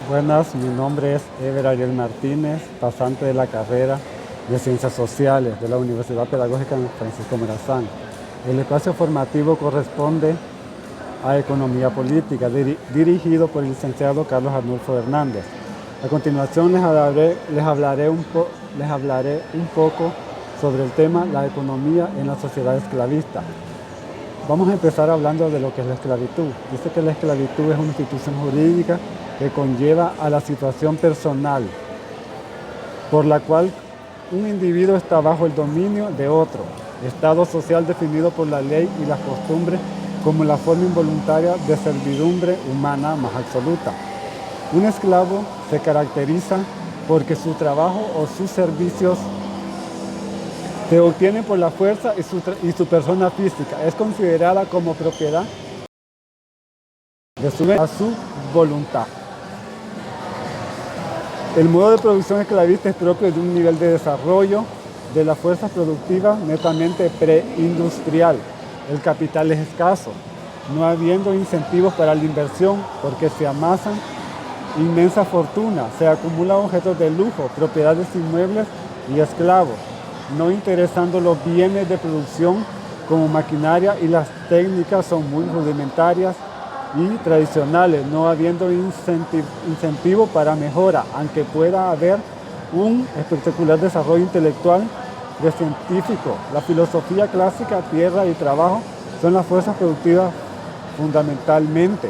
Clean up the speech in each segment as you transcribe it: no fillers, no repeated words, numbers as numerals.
Buenas, mi nombre es Ever Ariel Martínez, pasante de la carrera de Ciencias Sociales de la Universidad Pedagógica Francisco Morazán. El espacio formativo corresponde a Economía Política, dirigido por el licenciado Carlos Arnulfo Hernández. A continuación les hablaré un poco sobre el tema la economía en la sociedad esclavista. Vamos a empezar hablando de lo que es la esclavitud. Dice que la esclavitud es una institución jurídica que conlleva a la situación personal, por la cual un individuo está bajo el dominio de otro, estado social definido por la ley y las costumbres como la forma involuntaria de servidumbre humana más absoluta. Un esclavo se caracteriza porque su trabajo o sus servicios se obtienen por la fuerza y su persona física es considerada como propiedad a su voluntad. El modo de producción esclavista es propio de un nivel de desarrollo de las fuerzas productivas netamente preindustrial. El capital es escaso, no habiendo incentivos para la inversión porque se amasan inmensas fortunas, se acumulan objetos de lujo, propiedades inmuebles y esclavos, no interesando los bienes de producción como maquinaria, y las técnicas son muy rudimentarias y tradicionales, no habiendo incentivo para mejora, aunque pueda haber un espectacular desarrollo intelectual de científico. La filosofía clásica, tierra y trabajo son las fuerzas productivas fundamentalmente.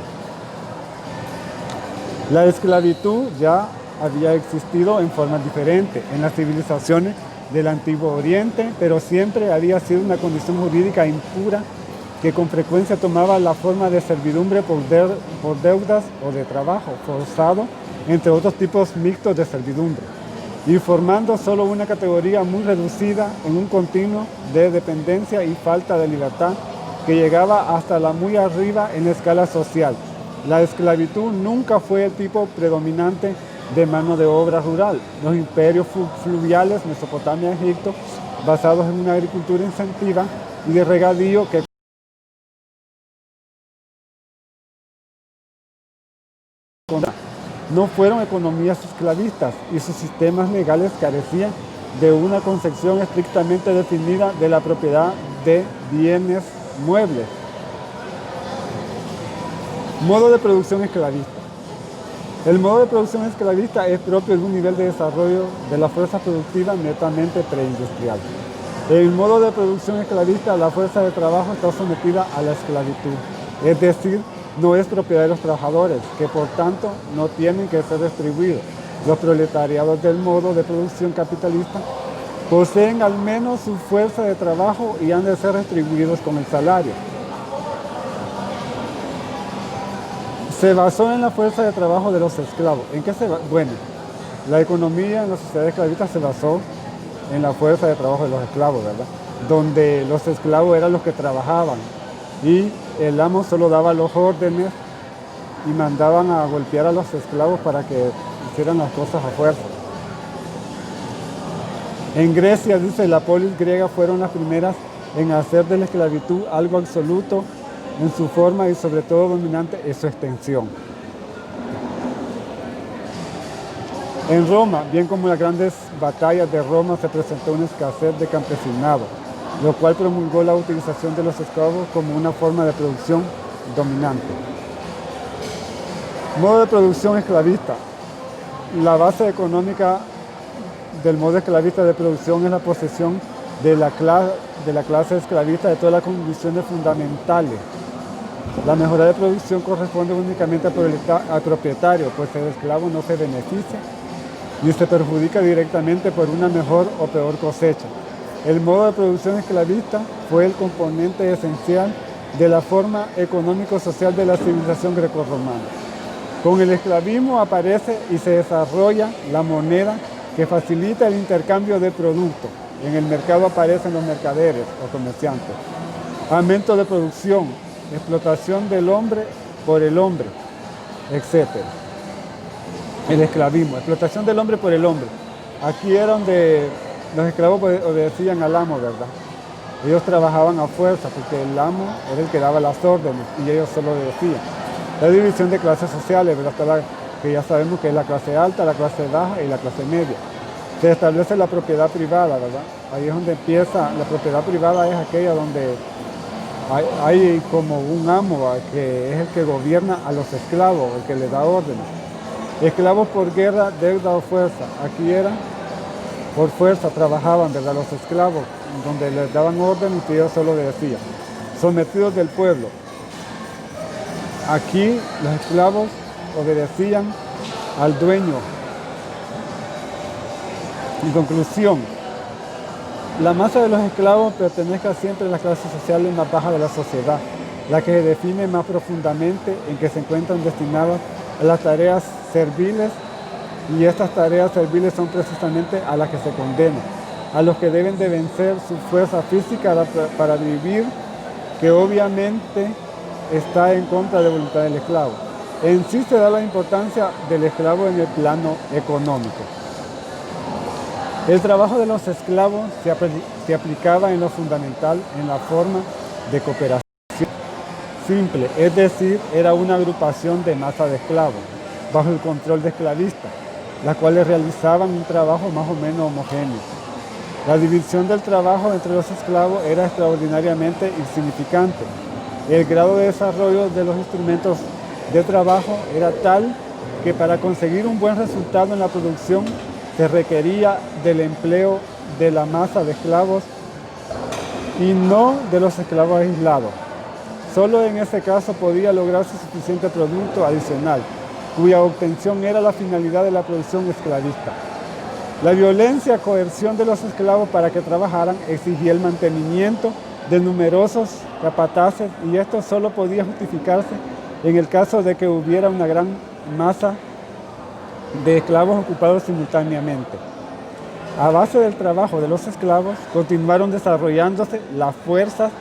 La esclavitud ya había existido en formas diferentes en las civilizaciones del Antiguo Oriente, pero siempre había sido una condición jurídica impura que con frecuencia tomaba la forma de servidumbre por deudas o de trabajo forzado, entre otros tipos mixtos de servidumbre, y formando solo una categoría muy reducida en un continuo de dependencia y falta de libertad que llegaba hasta la muy arriba en la escala social. La esclavitud nunca fue el tipo predominante de mano de obra rural. Los imperios fluviales, Mesopotamia y Egipto, basados en una agricultura intensiva y de regadío que no fueron economías esclavistas, y sus sistemas legales carecían de una concepción estrictamente definida de la propiedad de bienes muebles. Modo de producción esclavista. El modo de producción esclavista es propio de un nivel de desarrollo de la fuerza productiva netamente preindustrial. En el modo de producción esclavista, la fuerza de trabajo está sometida a la esclavitud, es decir, no es propiedad de los trabajadores, que por tanto no tienen que ser distribuidos. Los proletariados del modo de producción capitalista poseen al menos su fuerza de trabajo y han de ser distribuidos con el salario. Se basó en la fuerza de trabajo de los esclavos. ¿En qué se basó? Bueno, la economía en la sociedad esclavista se basó en la fuerza de trabajo de los esclavos, ¿verdad? Donde los esclavos eran los que trabajaban y el amo solo daba los órdenes y mandaban a golpear a los esclavos para que hicieran las cosas a fuerza. En Grecia, dice, la polis griega fueron las primeras en hacer de la esclavitud algo absoluto en su forma y sobre todo dominante en su extensión. En Roma, bien como en las grandes batallas de Roma, se presentó una escasez de campesinado, lo cual promulgó la utilización de los esclavos como una forma de producción dominante. Modo de producción esclavista. La base económica del modo esclavista de producción es la posesión de la clase esclavista de todas las condiciones fundamentales. La mejora de producción corresponde únicamente al propietario, pues el esclavo no se beneficia ni se perjudica directamente por una mejor o peor cosecha. El modo de producción esclavista fue el componente esencial de la forma económico-social de la civilización grecorromana. Con el esclavismo aparece y se desarrolla la moneda que facilita el intercambio de productos. En el mercado aparecen los mercaderes o comerciantes. Aumento de producción, explotación del hombre por el hombre, etc. El esclavismo, explotación del hombre por el hombre. Aquí era donde los esclavos obedecían al amo, ¿verdad? Ellos trabajaban a fuerza porque el amo era el que daba las órdenes y ellos solo obedecían. La división de clases sociales, ¿verdad? Está que ya sabemos que es la clase alta, la clase baja y la clase media. Se establece la propiedad privada, ¿verdad? Ahí es donde empieza, la propiedad privada es aquella donde hay como un amo, ¿va?, que es el que gobierna a los esclavos, el que le da órdenes. Esclavos por guerra, deuda o fuerza. Aquí era por fuerza, trabajaban, ¿verdad?, los esclavos, donde les daban órdenes y ellos solo obedecían. Sometidos del pueblo. Aquí los esclavos obedecían al dueño. En conclusión, la masa de los esclavos pertenece siempre a las clases sociales más bajas de la sociedad, la que se define más profundamente en que se encuentran destinadas a las tareas serviles, y estas tareas serviles son precisamente a las que se condenan, a los que deben de vencer su fuerza física para vivir, que obviamente está en contra de la voluntad del esclavo. En sí se da la importancia del esclavo en el plano económico. El trabajo de los esclavos se aplicaba en lo fundamental en la forma de cooperación simple, es decir, era una agrupación de masa de esclavos bajo el control de esclavistas, las cuales realizaban un trabajo más o menos homogéneo. La división del trabajo entre los esclavos era extraordinariamente insignificante. El grado de desarrollo de los instrumentos de trabajo era tal que para conseguir un buen resultado en la producción se requería del empleo de la masa de esclavos y no de los esclavos aislados. Solo en ese caso podía lograrse suficiente producto adicional, cuya obtención era la finalidad de la producción esclavista. La violencia, coerción de los esclavos para que trabajaran exigía el mantenimiento de numerosos capataces, y esto solo podía justificarse en el caso de que hubiera una gran masa de esclavos ocupados simultáneamente. A base del trabajo de los esclavos continuaron desarrollándose las fuerzas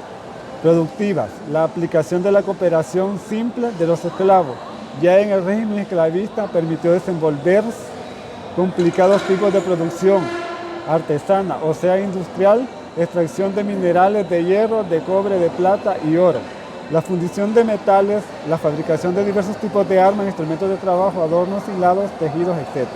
productivas, la aplicación de la cooperación simple de los esclavos. Ya en el régimen esclavista permitió desenvolver complicados tipos de producción artesana, o sea, industrial, extracción de minerales de hierro, de cobre, de plata y oro, la fundición de metales, la fabricación de diversos tipos de armas, instrumentos de trabajo, adornos, hilados, tejidos, etc.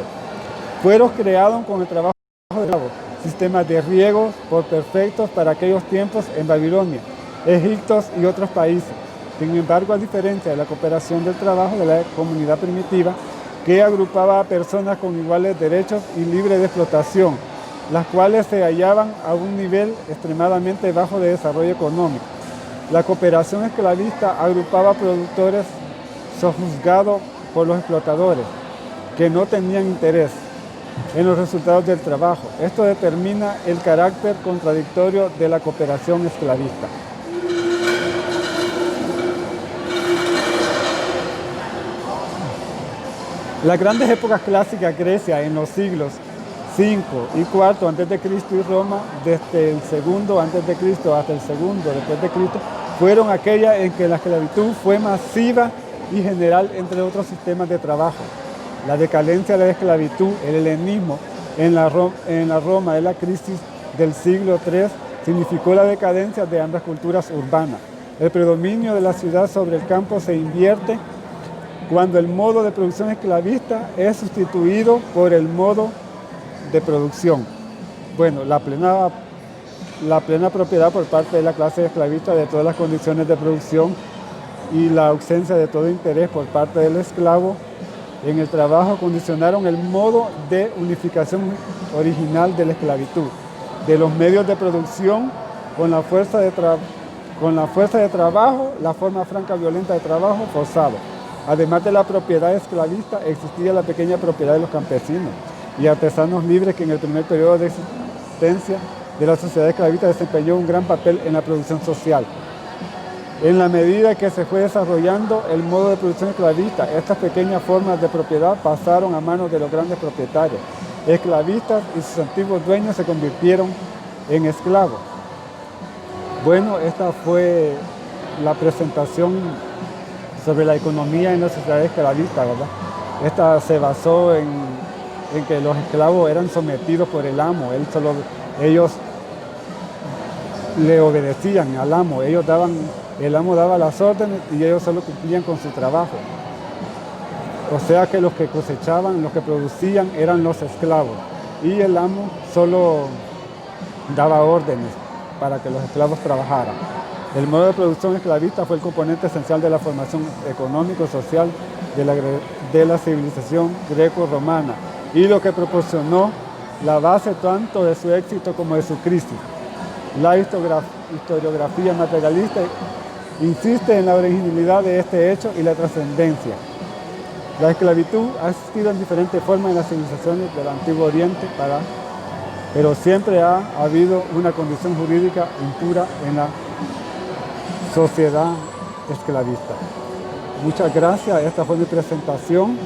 Fueron creados con el trabajo de esclavos sistemas de riego por perfectos para aquellos tiempos en Babilonia, Egipto y otros países. Sin embargo, a diferencia de la cooperación del trabajo de la comunidad primitiva, que agrupaba a personas con iguales derechos y libre de explotación, las cuales se hallaban a un nivel extremadamente bajo de desarrollo económico. La cooperación esclavista agrupaba productores sojuzgados por los explotadores, que no tenían interés en los resultados del trabajo. Esto determina el carácter contradictorio de la cooperación esclavista. Las grandes épocas clásicas Grecia en los siglos V y IV a.C. y Roma desde el segundo a.C. hasta el segundo después de Cristo fueron aquellas en que la esclavitud fue masiva y general entre otros sistemas de trabajo. La decadencia de la esclavitud, el helenismo en la Roma de la crisis del siglo III significó la decadencia de ambas culturas urbanas. El predominio de la ciudad sobre el campo se invierte cuando el modo de producción esclavista es sustituido por el modo de producción. Bueno, la plena propiedad por parte de la clase esclavista de todas las condiciones de producción y la ausencia de todo interés por parte del esclavo en el trabajo condicionaron el modo de unificación original de la esclavitud, de los medios de producción con la fuerza de trabajo, la forma franca violenta de trabajo forzado. Además de la propiedad esclavista, existía la pequeña propiedad de los campesinos y artesanos libres que en el primer periodo de existencia de la sociedad esclavista desempeñó un gran papel en la producción social. En la medida que se fue desarrollando el modo de producción esclavista, estas pequeñas formas de propiedad pasaron a manos de los grandes propietarios esclavistas y sus antiguos dueños se convirtieron en esclavos. Bueno, esta fue la presentación sobre la economía en la sociedad esclavista, ¿verdad? Esta se basó en que los esclavos eran sometidos por el amo, ellos le obedecían al amo, el amo daba las órdenes y ellos solo cumplían con su trabajo. O sea que los que cosechaban, los que producían eran los esclavos y el amo solo daba órdenes para que los esclavos trabajaran. El modo de producción esclavista fue el componente esencial de la formación económico-social de la civilización greco-romana y lo que proporcionó la base tanto de su éxito como de su crisis. La historiografía materialista insiste en la originalidad de este hecho y la trascendencia. La esclavitud ha existido en diferentes formas en las civilizaciones del Antiguo Oriente, pero siempre ha habido una condición jurídica impura en la sociedad esclavista. Muchas gracias. Esta fue mi presentación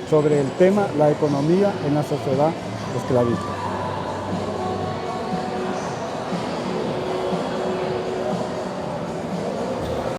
sobre el tema la economía en la sociedad esclavista.